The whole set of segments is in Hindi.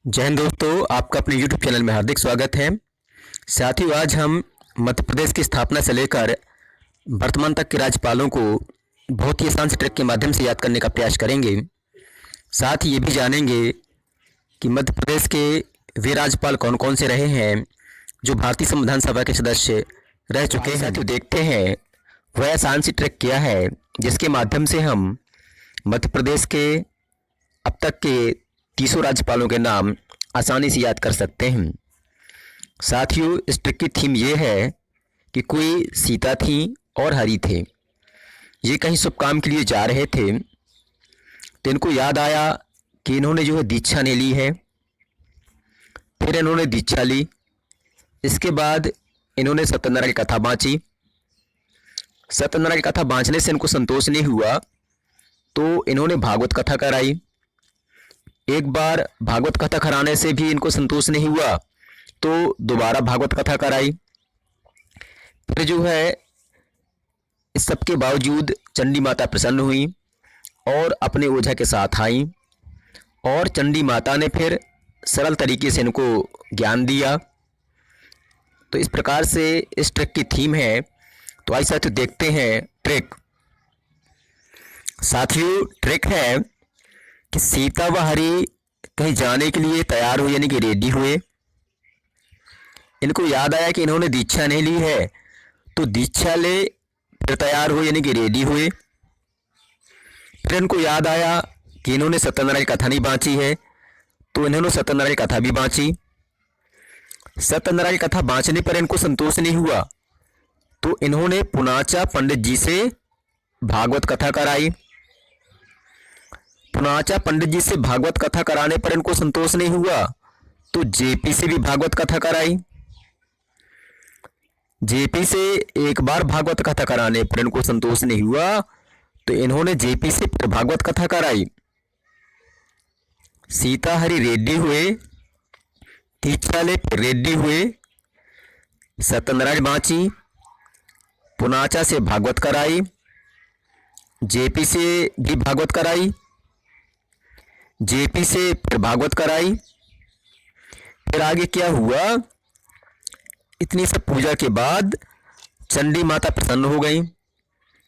जय हिंद दोस्तों, आपका अपने YouTube चैनल में हार्दिक स्वागत है। साथियों, आज हम मध्य प्रदेश की स्थापना से लेकर वर्तमान तक के राज्यपालों को बहुत ही आसान से ट्रिक के माध्यम से याद करने का प्रयास करेंगे। साथ ही ये भी जानेंगे कि मध्य प्रदेश के वे राज्यपाल कौन कौन से रहे हैं जो भारतीय संविधान सभा के सदस्य रह चुके हैं। साथियों, देखते हैं वह आसान सी ट्रिक क्या है जिसके माध्यम से हम मध्य प्रदेश के अब तक के 300 राज्यपालों के नाम आसानी से याद कर सकते हैं। साथियों, इस ट्रिक की थीम ये है कि कोई सीता थी और हरि थे। ये कहीं शुभ काम के लिए जा रहे थे तो इनको याद आया कि इन्होंने जो है दीक्षा ने ली है। फिर इन्होंने दीक्षा ली, इसके बाद इन्होंने सत्यनारायण की कथा बाँची। सत्यनारायण की कथा बाँचने से इनको संतोष नहीं हुआ तो इन्होंने भागवत कथा कराई। एक बार भागवत कथा कराने से भी इनको संतोष नहीं हुआ तो दोबारा भागवत कथा कराई। फिर जो है इस सब के बावजूद चंडी माता प्रसन्न हुई और अपने ओझा के साथ आई और चंडी माता ने फिर सरल तरीके से इनको ज्ञान दिया। तो इस प्रकार से इस ट्रिक की थीम है। तो आइए साथियों देखते हैं ट्रिक। साथियों, ट्रिक है कि सीता व हरि कहीं जाने के लिए तैयार हुए, यानी कि रेडी हुए। इनको याद आया कि इन्होंने दीक्षा नहीं ली है तो दीक्षा ले फिर तैयार हुए, यानी कि रेडी हुए। फिर इनको याद आया कि इन्होंने सत्यनारायण कथा नहीं बाँची है तो इन्होंने सत्यनारायण कथा भी बाँची। सत्यनारायण कथा बाँचने पर इनको संतोष नहीं हुआ तो इन्होंने पुनाचा पंडित जी से भागवत कथा कराई। पुनाचा पंडित जी से भागवत कथा कराने पर इनको संतोष नहीं हुआ तो जेपी से भी भागवत कथा कराई। जेपी से एक बार भागवत कथा कराने पर इनको संतोष नहीं हुआ तो इन्होंने जेपी से फिर भागवत कथा कराई। सीता हरि रेड्डी हुए, दीक्षा ले फिर रेड्डी हुए, सत्यनारायण बाँची, पुनाचा से भागवत कराई, जेपी से भी भागवत कराई, जेपी से फिर भागवत कराई। फिर आगे क्या हुआ, इतनी सब पूजा के बाद चंडी माता प्रसन्न हो गई।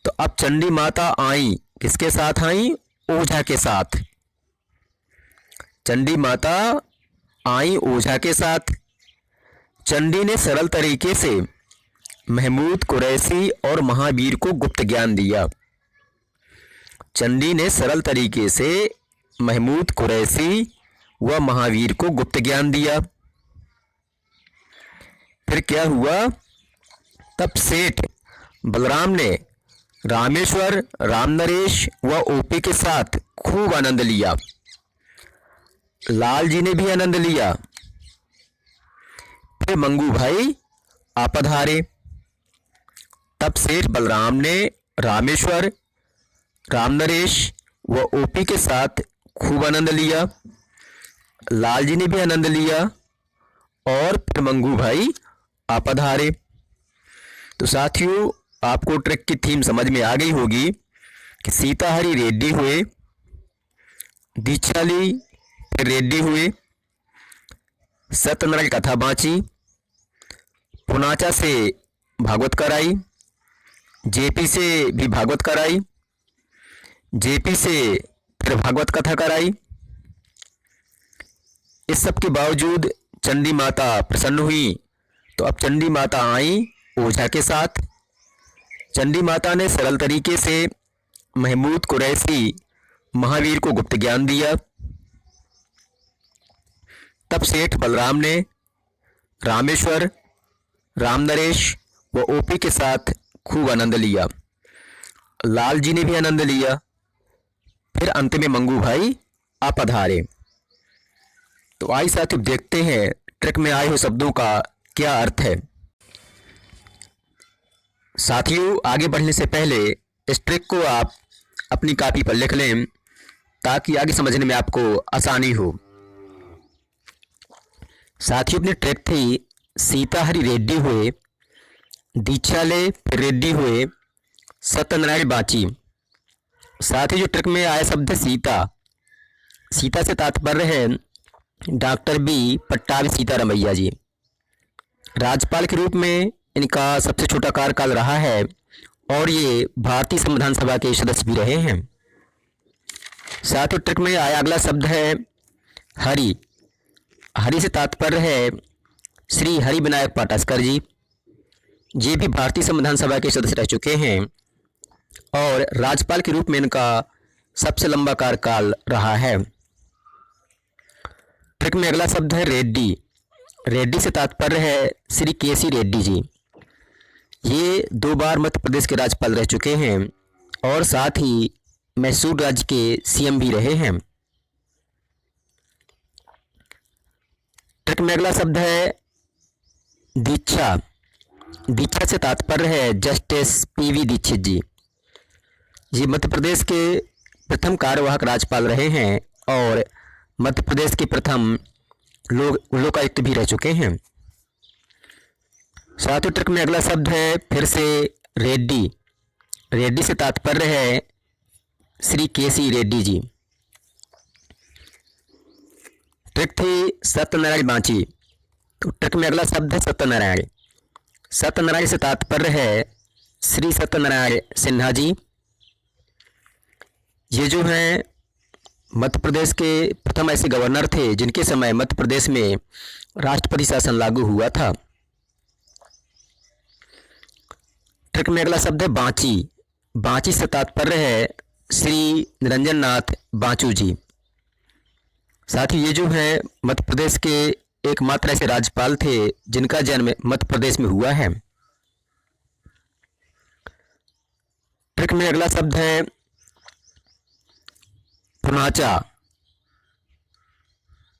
तो अब चंडी माता आई, किसके साथ आई? ओझा के साथ। चंडी माता आई ओझा के साथ। चंडी ने सरल तरीके से महमूद कुरैशी और महावीर को गुप्त ज्ञान दिया। चंडी ने सरल तरीके से महमूद कुरैशी व महावीर को गुप्त ज्ञान दिया। फिर क्या हुआ, तब सेठ बलराम ने रामेश्वर, रामनरेश व ओपी के साथ खूब आनंद लिया। लाल जी ने भी आनंद लिया। फिर मंगू भाई आ पधारे। तब सेठ बलराम ने रामेश्वर, रामनरेश व ओपी के साथ खूब आनंद लिया। लाल जी ने भी आनंद लिया और फिर मंगू भाई आ पधारे। तो साथियों, आपको ट्रिक की थीम समझ में आ गई होगी कि सीता हरि रेड्डी हुए, दीक्षा ली, फिर रेड्डी हुए, सत्यनारायण कथा बाँची, पुनाचा से भागवत कराई, जेपी से भी भागवत कराई, जेपी से फिर भागवत कथा कराई। इस सब के बावजूद चंडी माता प्रसन्न हुई तो अब चंडी माता आई ओझा के साथ। चंडी माता ने सरल तरीके से महमूद कुरैशी, महावीर को गुप्त ज्ञान दिया। तब सेठ बलराम ने रामेश्वर, रामनरेश व ओपी के साथ खूब आनंद लिया। लाल जी ने भी आनंद लिया। फिर अंत में मंगू भाई आ पधारे। तो आइए साथियों देखते हैं ट्रिक में आए हुए शब्दों का क्या अर्थ है। साथियों, आगे बढ़ने से पहले इस ट्रिक को आप अपनी कॉपी पर लिख लें ताकि आगे समझने में आपको आसानी हो। साथियों, अपनी ट्रिक थी सीता हरि रेड्डी हुए, दीक्षा ले फिर रेड्डी हुए, सत्यनारायण बाँची। साथ ही जो ट्रिक में आया शब्द है सीता, सीता से तात्पर्य है डॉक्टर बी पट्टाभी सीतारमैया जी। राज्यपाल के रूप में इनका सबसे छोटा कार्यकाल रहा है और ये भारतीय संविधान सभा के सदस्य भी रहे हैं। साथ ही ट्रिक में आया अगला शब्द है हरि। हरि से तात्पर्य है श्री हरि विनायक पाटस्कर जी। ये भी भारतीय संविधान सभा के सदस्य रह चुके हैं और राज्यपाल के रूप में इनका सबसे लंबा कार्यकाल रहा है। ट्रिक में अगला शब्द है रेड्डी। रेड्डी से तात्पर्य है श्री केसी रेड्डी जी। ये 2 बार मध्य प्रदेश के राज्यपाल रह चुके हैं और साथ ही मैसूर राज्य के सीएम भी रहे हैं। ट्रिक में अगला शब्द है दीक्षा। दीक्षा से तात्पर्य है जस्टिस पीवी दीक्षित जी। ये मध्य प्रदेश के प्रथम कार्यवाहक राज्यपाल रहे हैं और मध्य प्रदेश के प्रथम लोकायुक्त भी रह चुके हैं। साथ ही ट्रिक में अगला शब्द है फिर से रेड्डी। रेड्डी से तात्पर्य है श्री केसी रेड्डी जी। ट्रिक थी सत्यनारायण बांची। तो ट्रिक में अगला शब्द है सत्यनारायण। सत्यनारायण से तात्पर्य है श्री सत्यनारायण सिन्हा जी। ये जो हैं मध्य प्रदेश के प्रथम ऐसे गवर्नर थे जिनके समय मध्य प्रदेश में राष्ट्रपति शासन लागू हुआ था। ट्रिक में अगला शब्द है बांची। बांची से तात्पर्य है श्री निरंजन नाथ बांचू जी। साथ ही ये जो है मध्य प्रदेश के एकमात्र ऐसे राज्यपाल थे जिनका जन्म मध्य प्रदेश में हुआ है। ट्रिक में अगला शब्द है पुनाचा।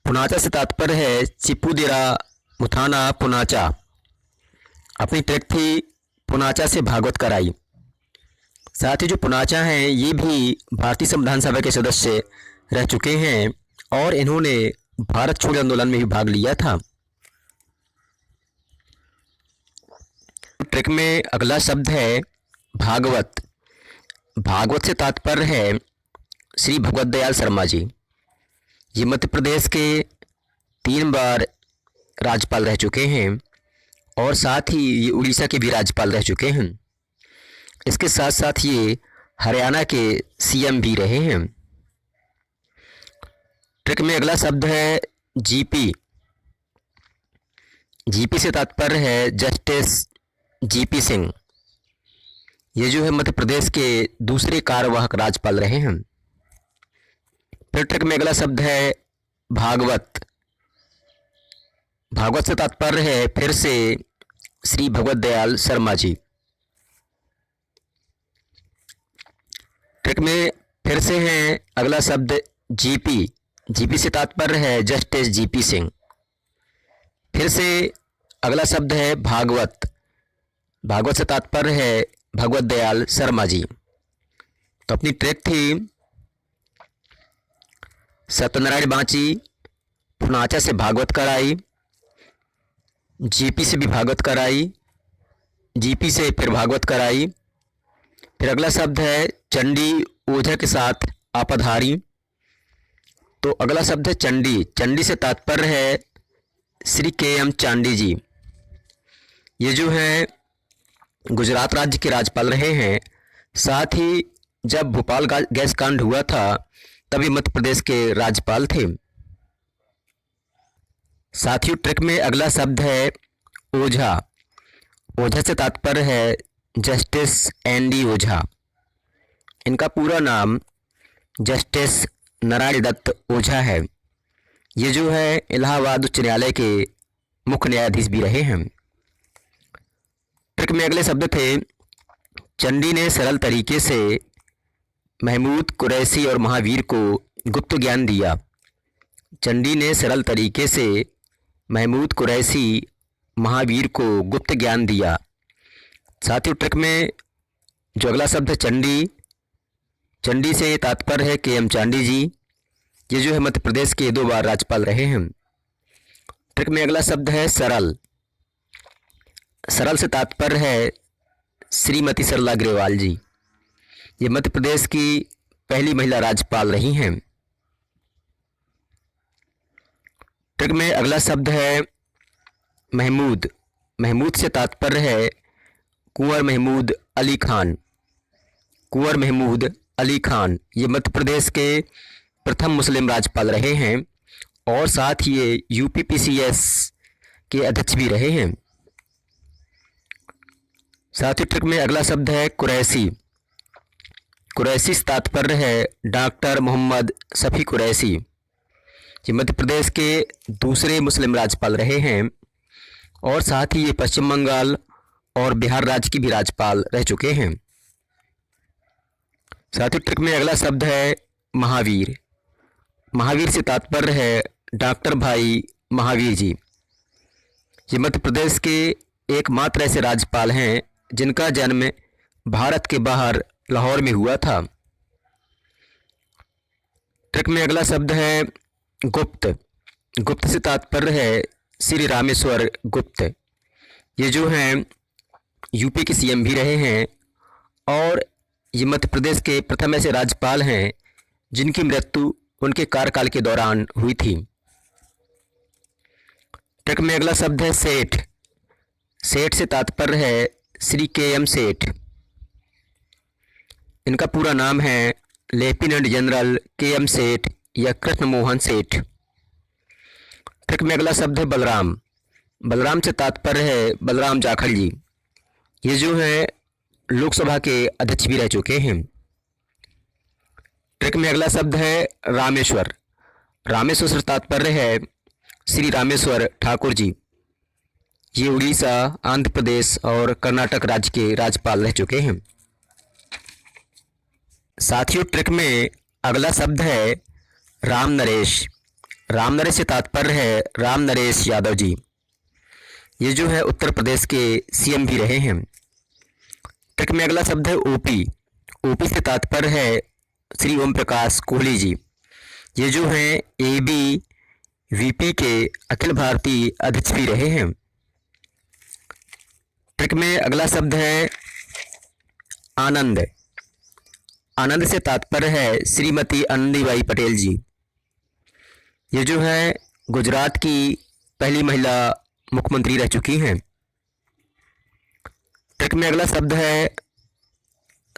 पुनाचा से तात्पर्य है चिपुदिरा मुथाना पुनाचा। अपनी ट्रिक थी पुनाचा से भागवत कराई। साथ ही जो पुनाचा हैं ये भी भारतीय संविधान सभा के सदस्य रह चुके हैं और इन्होंने भारत छोड़ो आंदोलन में भी भाग लिया था। ट्रिक में अगला शब्द है भागवत। भागवत से तात्पर्य है श्री भगवत दयाल शर्मा जी। ये मध्य प्रदेश के 3 बार राज्यपाल रह चुके हैं और साथ ही ये उड़ीसा के भी राज्यपाल रह चुके हैं। इसके साथ साथ ये हरियाणा के सीएम भी रहे हैं। ट्रिक में अगला शब्द है जीपी। जीपी से तात्पर्य है जस्टिस जीपी सिंह। ये जो है मध्य प्रदेश के दूसरे कार्यवाहक राज्यपाल रहे हैं। फिर ट्रिक में अगला शब्द है भागवत। भागवत से तात्पर्य है फिर से श्री भगवत दयाल शर्मा जी। ट्रिक में फिर से है अगला शब्द जीपी। जीपी से तात्पर्य है जस्टिस जीपी सिंह। फिर से अगला शब्द है भागवत। भागवत से तात्पर्य है भगवत दयाल शर्मा जी। तो अपनी ट्रिक थी सत्यनारायण बांची, पुनाचा से भागवत कराई, जीपी से भी भागवत कराई, जीपी से फिर भागवत कराई। फिर अगला शब्द है चंडी ओझा के साथ आपधारी। तो अगला शब्द है चंडी। चंडी से तात्पर्य है श्री के.एम. चांडी जी। ये जो है गुजरात राज्य के राज्यपाल रहे हैं। साथ ही जब भोपाल गैस कांड हुआ था तभी मध्य प्रदेश के राज्यपाल थे। साथियों ट्रिक में अगला शब्द है ओझा। ओझा से तात्पर्य है जस्टिस एन.डी. ओझा। इनका पूरा नाम जस्टिस नारायण दत्त ओझा है। ये जो है इलाहाबाद उच्च न्यायालय के मुख्य न्यायाधीश भी रहे हैं। ट्रिक में अगले शब्द थे चंडी ने सरल तरीके से महमूद कुरैशी और महावीर को गुप्त ज्ञान दिया। चंडी ने सरल तरीके से महमूद कुरैशी महावीर को गुप्त ज्ञान दिया। साथियों ट्रिक में जो अगला शब्द है चंडी, चंडी से तात्पर्य है के.एम. चांडी जी। ये जो है मध्य प्रदेश के 2 बार राज्यपाल रहे हैं। ट्रिक में अगला शब्द है सरल। सरल से तात्पर्य है श्रीमती सरला ग्रेवाल जी। ये मध्य प्रदेश की पहली महिला राज्यपाल रही हैं। ट्रिक में अगला शब्द है महमूद। महमूद से तात्पर्य है कुंवर महमूद अली खान। कुंवर महमूद अली खान ये मध्य प्रदेश के प्रथम मुस्लिम राज्यपाल रहे हैं और साथ ही ये यूपीपीसीएस के अध्यक्ष भी रहे हैं। साथ ही ट्रिक में अगला शब्द है कुरैशी। कुरैशी से तात्पर्य है डॉक्टर मोहम्मद शफी कुरैशी। ये मध्य प्रदेश के दूसरे मुस्लिम राज्यपाल रहे हैं और साथ ही ये पश्चिम बंगाल और बिहार राज्य की भी राज्यपाल रह चुके हैं। साथ ही ट्रिक में अगला शब्द है महावीर। महावीर से तात्पर्य है डॉक्टर भाई महावीर जी। ये मध्य प्रदेश के एकमात्र ऐसे राज्यपाल हैं जिनका जन्म भारत के बाहर लाहौर में हुआ था। ट्रिक में अगला शब्द है गुप्त। गुप्त से तात्पर्य है श्री रामेश्वर गुप्त। ये जो हैं यूपी के सीएम भी रहे हैं और ये मध्य प्रदेश के प्रथम ऐसे राज्यपाल हैं जिनकी मृत्यु उनके कार्यकाल के दौरान हुई थी। ट्रिक में अगला शब्द है सेठ। सेठ से तात्पर्य है श्री के.एम. सेठ। इनका पूरा नाम है लेफ्टिनेंट जनरल के.एम. सेठ या कृष्ण मोहन सेठ। ट्रिक में अगला शब्द है बलराम। बलराम से तात्पर्य है बलराम जाखड़ जी। ये जो है लोकसभा के अध्यक्ष भी रह चुके हैं। ट्रिक में अगला शब्द है रामेश्वर। रामेश्वर से तात्पर्य है श्री रामेश्वर ठाकुर जी। ये उड़ीसा, आंध्र प्रदेश और कर्नाटक राज्य के राज्यपाल रह चुके हैं। साथियों ट्रिक में अगला शब्द है राम नरेश। राम नरेश से तात्पर्य है राम नरेश यादव जी। ये जो है उत्तर प्रदेश के सीएम भी रहे हैं। ट्रिक में अगला शब्द है ओपी। ओपी से तात्पर्य है श्री ओम प्रकाश कोहली जी। ये जो हैं एबीवीपी के अखिल भारतीय अध्यक्ष भी रहे हैं। ट्रिक में अगला शब्द है आनंद। आनंद से तात्पर्य है श्रीमती आनंदीबाई पटेल जी। ये जो है गुजरात की पहली महिला मुख्यमंत्री रह चुकी हैं। ट्रिक में अगला शब्द है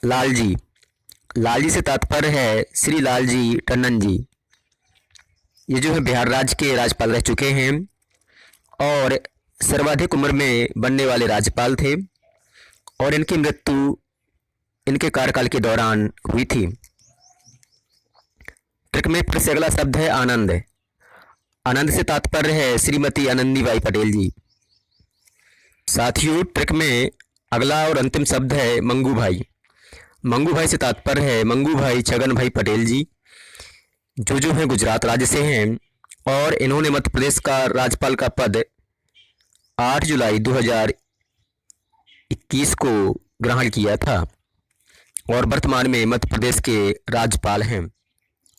लालजी। लालजी से तात्पर्य है श्री लालजी टंडन जी। ये जो है बिहार राज्य के राज्यपाल रह चुके हैं और सर्वाधिक उम्र में बनने वाले राज्यपाल थे और इनकी मृत्यु इनके कार्यकाल के दौरान हुई थी। ट्रिक में फिर से अगला शब्द है आनंद। आनंद से तात्पर्य है श्रीमती आनंदीबाई पटेल जी। साथियों ट्रिक में अगला और अंतिम शब्द है मंगू भाई। मंगू भाई से तात्पर्य है मंगू भाई छगन भाई पटेल जी, जो हैं गुजरात राज्य से हैं और इन्होंने मध्य प्रदेश का राज्यपाल का पद 8 जुलाई 2021 को ग्रहण किया था और वर्तमान में मध्य प्रदेश के राज्यपाल हैं।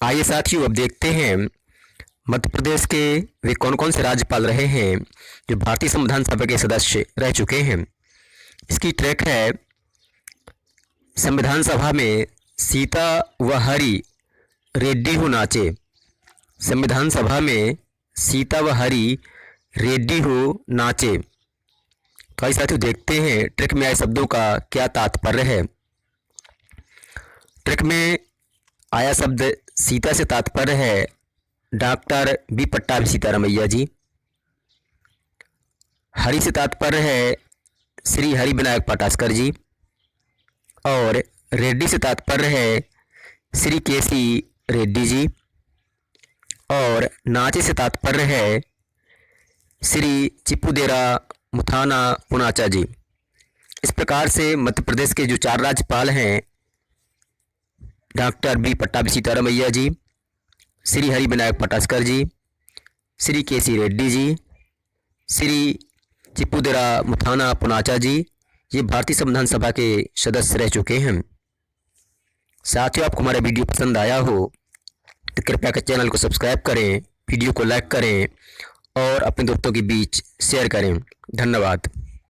आइए साथियों अब देखते हैं मध्य प्रदेश के वे कौन कौन से राज्यपाल रहे हैं जो भारतीय संविधान सभा के सदस्य रह चुके हैं। इसकी ट्रैक है संविधान सभा में सीता व हरि रेड्डी हो नाचे। संविधान सभा में सीता व हरि रेड्डी हो नाचे। कई साथियों देखते हैं ट्रिक में आए शब्दों का क्या तात्पर्य है। ट्रिक में आया शब्द सीता से तात्पर्य है डॉक्टर बी पट्टाभी सीतारामैया जी। हरि से तात्पर्य है श्री हरि विनायक पाटास्कर जी और रेड्डी से तात्पर्य है श्री केसी रेड्डी जी और नाचे से तात्पर्य है श्री चिप्पूदेरा मुथाना पुनाचा जी। इस प्रकार से मध्य प्रदेश के जो 4 राज्यपाल हैं डॉक्टर बी पट्टाभी सीतारामैया जी, श्री हरि विनायक पाटास्कर जी, श्री केसी रेड्डी जी, श्री चिप्पूदेरा मुथाना पुनाचा जी, ये भारतीय संविधान सभा के सदस्य रह चुके हैं। साथियों आपको हमारा वीडियो पसंद आया हो तो कृपया कर चैनल को सब्सक्राइब करें, वीडियो को लाइक करें और अपने दोस्तों के बीच शेयर करें। धन्यवाद।